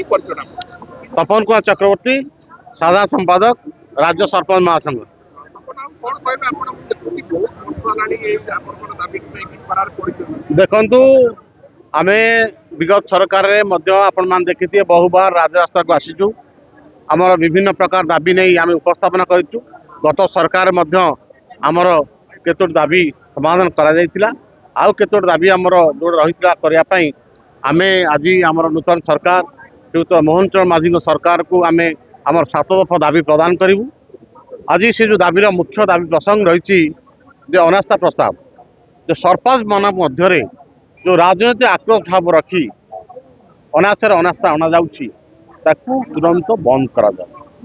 तपन कुमार चक्रवर्ती साधारण संपादक राज्य सरपंच महासंघ। देखु आम विगत सरकार आपण देखी बहु बार राजरास्ता को आसीचु आमर विभिन्न प्रकार दाबी नहीं आम उपस्थापन करूँ। गत सरकार आमर केतोट दाबी समाधान करा आउ केतोट दाबी आमर जो रही आम आज आमर नूतन सरकार श्रीयुत मोहन चरण माझी सरकार को आम आमर 7 दफा दाबी प्रदान करूँ। आज से जो दाबीर मुख्य दाबी प्रसंग रही अनास्था प्रस्ताव जो सरपंच मान मध्य जो राजनीति आक्रोश भाव रखी अनास्थार अनास्था अणा तुरंत बंद करा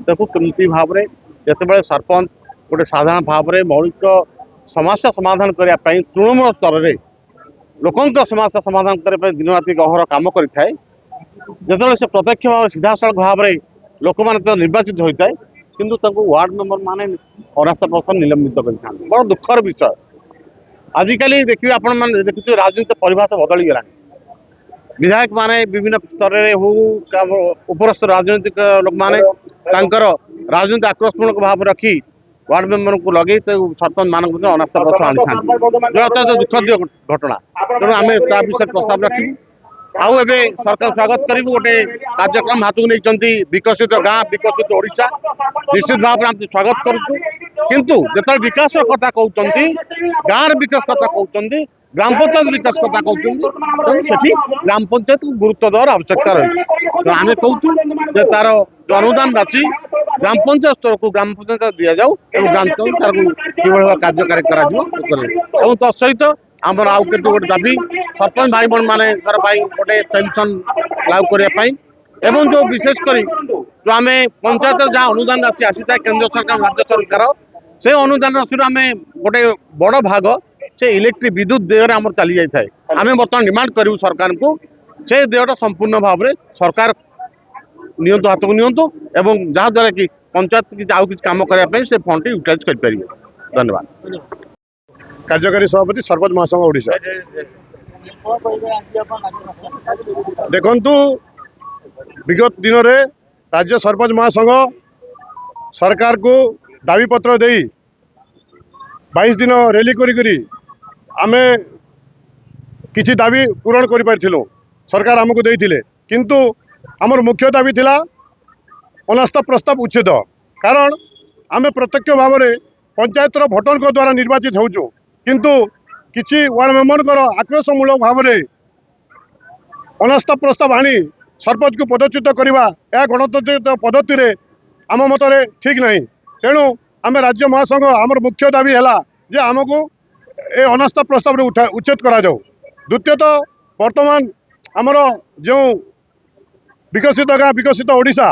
कमी भाव में जिते सरपंच गोटे साधारण भाव में मौलिक समस्या समाधान करने तृणमूल स्तर में लोकों समस्या समाधान करने दिन राति गहर कम करें जो से प्रत्यक्ष भाव सीधा सड़क भाव में लोक मान निर्वाचित होता है किंतु वार्ड मेंबर माने अनास्था प्रस्ताव निलंबित कर बड़ दुखर विषय। आजिकल देखिए आपण देखिए राजनीति परिभाषा बदली गला विधायक माने विभिन्न स्तर में हो उपरस्थ राजनीतिक लोक माने राजनीति आक्रोशमूलक भाव रखी वार्ड मेंबर को लगे सरपंच मान अनास्था प्रस्ताव आनी जो अत्यंत दुखद घटना तेणु आम विषय प्रस्ताव रखी आउ एवं सरकार स्वागत करूँ गोटे कार्यक्रम हाथ को नहीं विकसित गाँ विकसित ओडिशा निश्चित भाव में स्वागत करूँ किंतु जो विकास कथा कहते गाँव विकास कथा कहते ग्राम पंचायत विकास कथा कहते ग्राम पंचायत को गुरुत्व देवार आवश्यकता रही तो आम कहूँ तार जो अनुदान राशि ग्राम पंचायत स्तर को ग्राम पंचायत दि जाऊ ग्राम पंचायत कार्यकारी कर तत्सहित आम आउ के गोटे दाबी सरपंच भाई बहन मान गोटे पेंशन लागू करने एवं जो विशेषकर जो आम पंचायत जहाँ अनुदान राशि आसी था केंद्र सरकार राज्य सरकार से अनुदान राशि आम गोटे बड़ भाग से इलेक्ट्रिक विद्युत देय आम चली जाए आम बर्तमान डिमांड करूँ सरकार को से देयटा संपूर्ण भाव में सरकार नियंतु हाथ को नियंतु एवं जहाँद्वारा कि पंचायत किसी आउ किसी कम करने से फंड यूटिलाइज करें। धन्यवाद। कार्यकारी सभापति सरपंच महासंघ ओडिशा। देखु विगत दिन में राज्य सरपंच महासंघ सरकार को दाबी पत्र दे 22 दिन रैली करी आमे किछि दाबी पूरण कर पारिथिलु सरकार आमको देइथिले किंतु आमर मुख्य दाबी थिला अनास्था प्रस्ताव उच्छेद कारण आमे प्रत्यक्ष भाव में पंचायत भोटर द्वारा निर्वाचित होचु किंतु किछि वार्ड मेंबर आक्रोशमूलक भाव में अनास्था प्रस्ताव आनी सरपंच को पदच्युत करवा यह गणतंत्र पद्धति रे आम मतरे ठीक नहीं तेणु आम राज्य महासंघ आमर मुख्य दाबी है जे आमको ए अनास्था प्रस्ताव उच्छेद करा जाऊ। द्वितीयतः वर्तमान आमर जो विकसित गाँ विकसित ओडिशा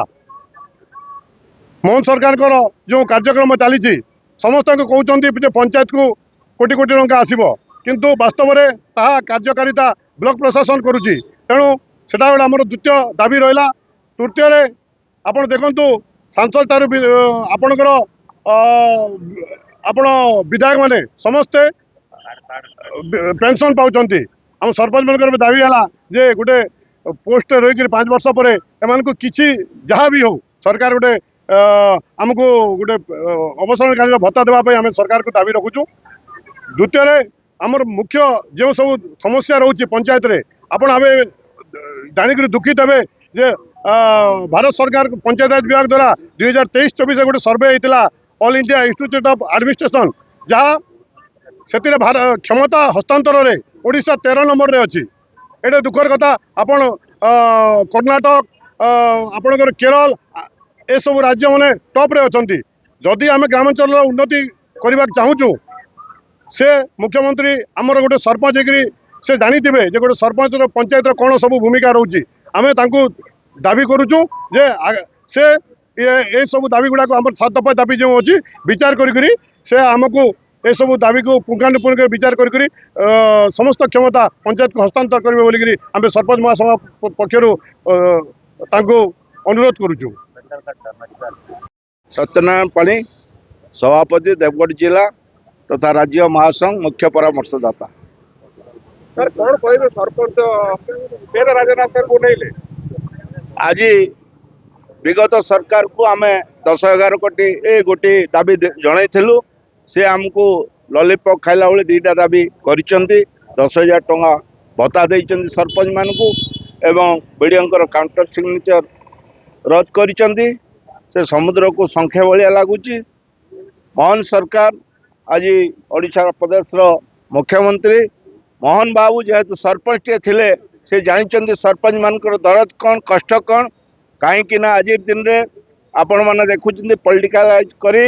मोहन सरकार जो कार्यक्रम चली समस्त कहते पंचायत को कोटी कोटी टंका आसब किंतु वास्तव में ताहा कार्यकारिता ब्लॉक प्रशासन करुच्ची तेणु सेटा गोटे आमर द्वितीय दाबी रहा। तृतीय आपण देखु सांसद ठार आपणकर आपण विधायक माने समस्ते पेंशन पाँच आम सरपंच मान दाबी है जे गोटे पोस्ट रही 5 वर्ष पर एम किसी जहाँ भी हो सरकार गोटे आमको गोटे अवसरकालीन भत्ता देवाई आम सरकार को दाबी रखुचु। द्वितीय आमर मुख्य जो सब समस्या रोचे पंचायत रे आपण आम जानिक दुखित हे जे भारत सरकार पंचायत विभाग द्वारा 2023-24 गोटे सर्वे होता all India institute of administration जहाँ से क्षमता हस्तांतर रे ओडिशा 13 नंबर रे अच्छी एटे दुखर कथा आपण कर्णाटक आपणकर केरल ए सब राज्य माने टॉप रे अछंती जदि आम ग्रामांचल उन्नति करने चाहूँ से मुख्यमंत्री आमर गोटे सरपंच से जानी थे जे गोटे सरपंच पंचायत कौन सब भूमिका रोचे आम दाबी करुचु जे से ये सब दाबी गुड़ाक आम 7 दफा दाबी जो अच्छी विचार करी से आमको ये सब दाबी को पुंखानुपुंख विचार करी समस्त क्षमता पंचायत को हस्तांतर करेंगे बोलिकी आम सरपंच महासभा पक्षर अनुरोध करुचु। सत्यनारायण पाणी सभापति देवगढ़ जिला तथा राज्य महासंघ मुख्य परामर्शदाता। सर कौन कहे सरपंच राजनाथ को नहीं आज विगत सरकार को आम 10-11 कोटी ए गोटी दाबी जनइलु से आमको लॉलीपॉप खाइला बेले दुईटा दाबी कर 10,000 टंका भत्ता देइचंदी सरपंच मान को एवं बीडीओंकर काउंटर सिग्नेचर रद्द करिचंदी से समुद्र को संख्या भाया लगुच मोहन सरकार आज ओडिशा प्रदेश मुख्यमंत्री मोहन बाबू जेहेतु सरपंच टे थिले से जानी सरपंच मान दरद कौन कष्ट कौन कहीं आज दिन में आपण मैंने देखुं पॉलिटिकलाइज करी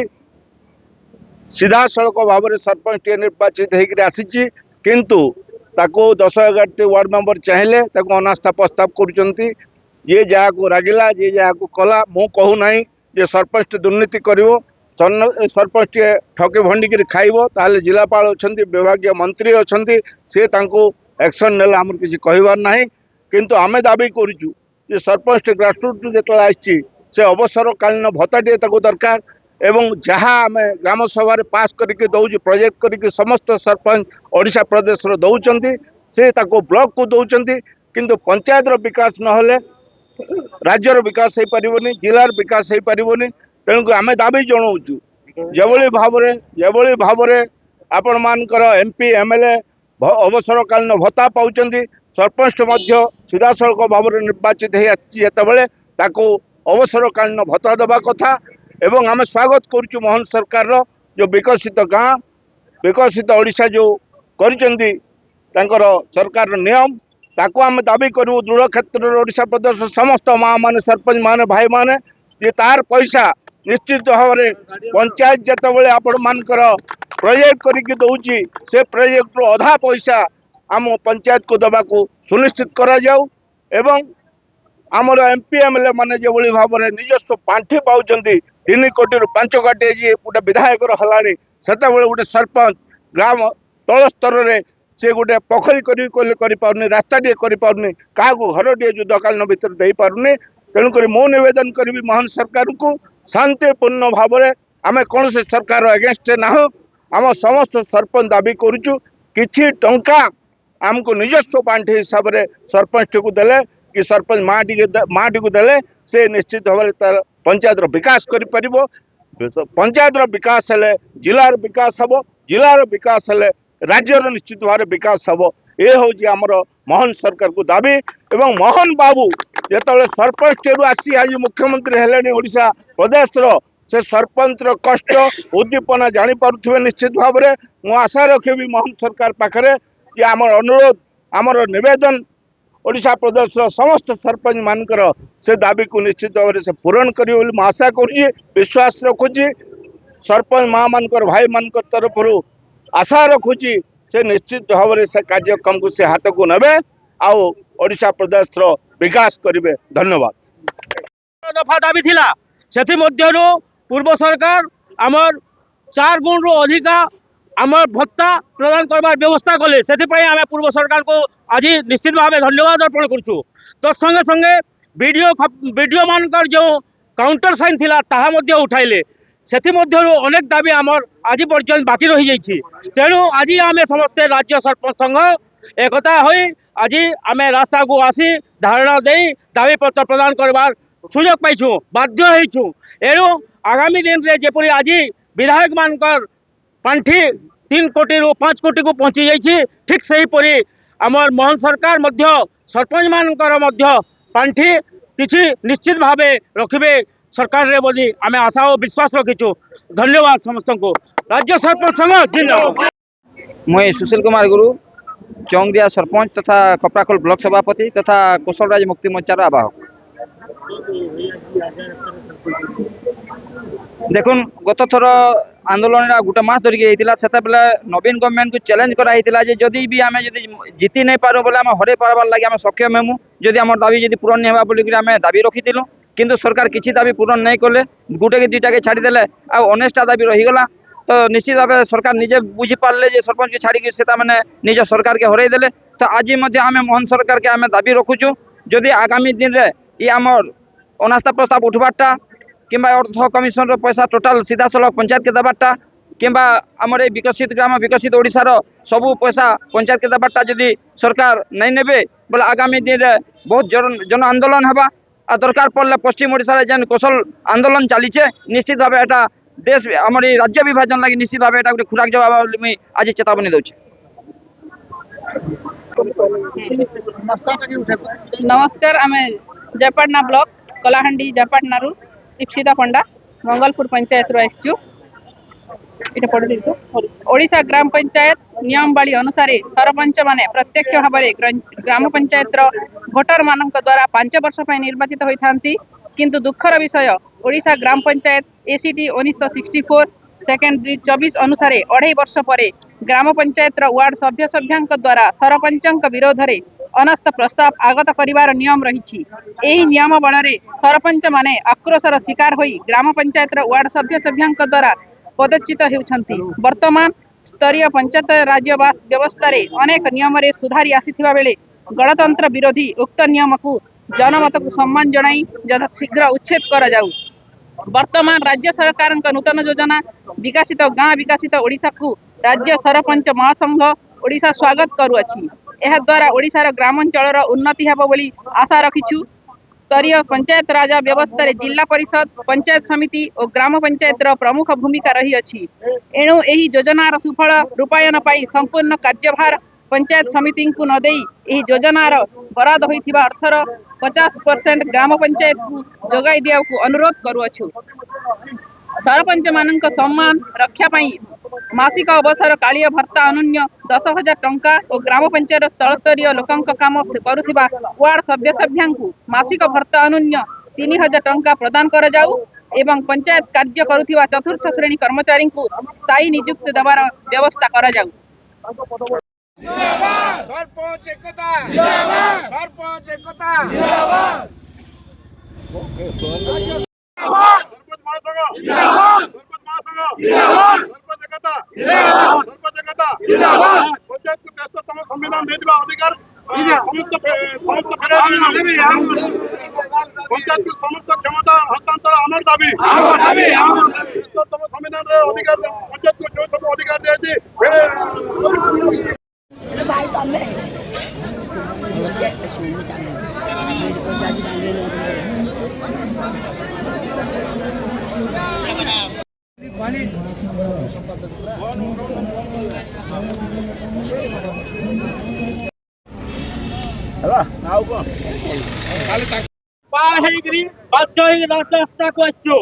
सीधा सड़क भाव में सरपंच टे निर्वाचित होकर आसी किंतु ताको 10-11 वार्ड मेंबर चाहिए ताको अनास्था प्रस्ताव कर ये जहाँ को रागिला ये जहाँ को कला मु कहूना जे सरपंच दुर्नीति कर सरपंच टे ठकी भंडिक खाइब ताले जिलापाल अच्छा विभाग मंत्री अच्छा से एक्शन ने आम किसी कहबार ना किंतु आमे दाबी करूँ जे सरपंच ग्रासरूट जो आसी से अवसरकालीन भत्ताटे दरकार एवं जहाँ आम ग्राम सभा पास करके दौर प्रोजेक्ट करके समस्त सरपंच ओडिशा प्रदेश दौरान से ब्लॉक को दौरान किंतु पंचायत विकास नहले राज्यर विकास हो पारनी जिलार विकास हो पारनी तेणुक आम दाबी जनाऊँ जेभली भाव आपण मानकर एमपी एमएलए अवसरकालीन भत्ता पाँच सरपंच सीधा सड़क भाव में निर्वाचित हो अवसरकालीन भत्ता देवा कथा एवं आम स्वागत करुचु मोहन सरकार जो विकसित गाँ विकसित ओडिशा जो कर सरकार नियम ताको आम दाबी करूँ दृढ़ क्षेत्र ओडिशा प्रदेश समस्त माँ माने सरपंच माने भाई माने ये तार पैसा निश्चित भाव में पंचायत जिते आपण मानकर प्रोजेक्ट करके दौची से प्रोजेक्ट अधा पैसा आम पंचायत को देवा सुनिश्चित करा जाऊ एवं आमर एमपी एमएलए माने जो भाव में निजस्व पांठि पाँच 3 कोटी 5 कोटी जी गोटे विधायक हलाणी से गोटे सरपंच ग्राम तल स्तर में से गोटे पोखरी कर रास्ता टे कर क्या घर टे युद्धकालीन भितर दे पारुनी तेणुक मु निवेदन करी मोहन सरकार को शांतिपूर्ण भाव में आम कौन से सरकार अगेंस्ट ना आम समस्त सरपंच दाबी करुचु किछि टंका आमको निजस्व पांठि हिसाब से सरपंच को देले कि सरपंच माटी को देले से निश्चित भाव में पंचायत विकास कर पंचायत विकास हेले जिलार विकास हम जिलार विकास हेले राज्यर निश्चित भाव विकास हम ये हूँ आमर मोहन सरकार को दाबी एवं मोहन बाबू जो सरपंच टेरू आसी आज मुख्यमंत्री हेले ओडिशा प्रदेश से सरपंच कष्ट उद्दीपना जानीपे निश्चित भाव में मु आशा रखी मोहन सरकार पाखे कि आमर अनुरोध आमर निवेदन ओडिशा प्रदेश समस्त सरपंच मानकर से दाबी को निश्चित भाव में से पूरण कर आशा करुँच विश्वास रखुची सरपंच माँ मानकर भाई मानकर तरफ आशा रखुची से निश्चित भाव में से कार्यक्रम को से हाथ को नेबे आउ ओडिशा प्रदेश विकास करेंगे। धन्यवाद। दफा दाबी थिला सेथि मध्यरु पूर्व सरकार आमर 4 गुण रु अधिका आमर भत्ता प्रदान करबार व्यवस्था कले से आम पूर्व सरकार को आज निश्चित भाव धन्यवाद अर्पण करूँ। तत्संगे संगे वीडियो मानकर जो काउंटर साइन थिला ताहा मध्य उठाइले सेथि मध्यरु अनेक दाबी आमर आज पर्यंत बाकी रही जाइछि तेणु आज आम समस्ते राज्य सरपंच संघ एकता होई आज आम रास्ता को आसी धारणा दे दाबी पत्र प्रदान करबार सुजोग पाइछु बाध्य होइछु एणु आगामी दिन रे जेपरि आज विधायक मानकर पांठि 3 कोटी रु 5 कोटी को पहुंची जाइछि ठीक सही परि आमर मोहन सरकार मध्य सरपंच मानकर मध्य पांठि किछि निश्चित भावे रखिबे सरकार रे बोली आम आशा और विश्वास रखीचु। धन्यवाद समस्त को। राज्य सरपंच संघ जिंदाबाद। मैं सुशील कुमार गुरु चौंगरिया सरपंच तथा कपड़ाखोल ब्लॉक सभापति तथा कौशलराज मुक्ति मोर्चार आवाहक। देखुन गत थर आंदोलन गोटे मास धरिकी होता से नवीन गवर्नमेंट को चैलेंज कराइला जदि भी आम जीति नहीं पार बोले आम हर पार्बार लगे आम सक्षम हेमु जदि आम दाबी जदि पूरण नहीं बोलिक आम दाबी रखीलु किंतु सरकार किसी दाबी पूरण नहीं कले गोटे कि दुईटा के छाड़देले आनेस्टा दाबी रहीगला तो निश्चित भाव सरकार निजे बुझी पारे जे सरपंच के छाड़ी से मैंने निज सरकार के हरईदेले तो आज आम मोहन सरकार के आम दाबी रखुचु जदि आगामी दिन में ये आमर अनास्था प्रस्ताव उठवारटा किंबा अर्थ कमिशन पैसा टोटाल सीधा सड़क पंचायत के देवारटा किंबा आमर ये विकसित ग्राम विकसित ओडिशार सबू पैसा पंचायत के देवारटा जदि सरकार नहीं नेबे बोले आगामी दिन में बहुत जन आंदोलन हवा আর দরকার পড়লে পশ্চিম ওড়িশার যেন কৌশল আন্দোলন চালিছে নিশ্চিত ভাবে এটা দেশ আমার এই রাজ্য বিভাজন লাগে নিশ্চিত ভাবে এটা গোটে খুরাক জবাব বলে মুই আজ চেতাবনী দেଉଛି। नमस्कार आमे जयपाटना ब्लॉक कलाहांडी जयपाटना रु इप्सिता पंडा मंगलपुर पंचायत रु आसचु इटा पढ़ी दिसु ओडिशा ग्राम पंचायत नियमवाली अनुसार सरपंच माने प्रत्यक्ष भाव में ग्राम पंचायत रो भोटर मानक द्वारा 5 वर्ष पय निर्वाचित होई थांती किंतु दुखर विषय ओडिशा ग्राम पंचायत एसीटी 1964 सेकेंड 24 अनुसार 2.5 वर्ष पर ग्राम पंचायत वार्ड सभ्य सभ्यांक द्वारा सरपंचक विरोध में अनस्त प्रस्ताव आगत करिवार नियम रही। एही नियम बଳରେ सरपंच माने आक्रोशर शिकार होई ग्राम पंचायत वार्ड सभ्य सभ्यांक द्वारा पदच्युत होउछंती। वर्तमान स्तरीय पंचायत राज्य व्यवस्था रे अनेक नियम रे सुधारी आसीथिबा बेले गणतंत्र विरोधी उक्त नियम को जनमत को सम्मान जणाई यथा शीघ्र उच्छेद करा जाऊ। वर्तमान राज्य सरकार नूतन योजना विकासित गाँ विकासित ओडिशा को राज्य सरपंच महासंघ ओडिशा स्वागत करुअछि। एहा द्वारा ओडिशार ग्रामांचल उन्नति हेबो बोली आशा रखिछु। स्तरीय पंचायत राज व्यवस्था रे जिला परिषद पंचायत समिति और ग्राम पंचायत प्रमुख भूमिका रही अछि। एणु एही योजनार सुफल रूपायन पाई संपूर्ण कार्यभार पंचायत समिति को न देई एही योजनार बराद होइथिबा अर्थर 50% ग्राम पंचायत को जोगाई दिया को अनुरोध करुअछु। सरपंच मानक सम्मान रक्षा पाई मासिक अवसर कालीय भत्ता अनुन्य 10,000 टंका और ग्राम पंचायत तलस्तरीय लोकंक काम करुथिबा वार्ड सभ्य सभ्यांकु मासिक भत्ता अनुन्य 3,000 टंका प्रदान कर जाऊ एवं पंचायत कार्य करुथिबा चतुर्थ श्रेणी कर्मचारी को स्थायी नियुक्ति देवार व्यवस्था कर जाऊ। सरपंच एकता जिंदाबाद सरपंच एकता जिंदाबाद सरपंच महासंघ जिंदाबाद सरपंच महासंघ जिंदाबाद सरपंच एकता जिंदाबाद सरपंच एकता जिंदाबाद पंचायत को 63तम संविधान देदिबा अधिकार समस्त पंचायत को समस्त क्षमता हस्तांतर आमर दाबी 63तम संविधान रे अधिकार पंचायत को जो सब अधिकार दिया पार ହେଇକିରି ବାଧ୍ୟ ହେଇକି ରାସ୍ତା ରାସ୍ତାକୁ ଆସିଛୁ।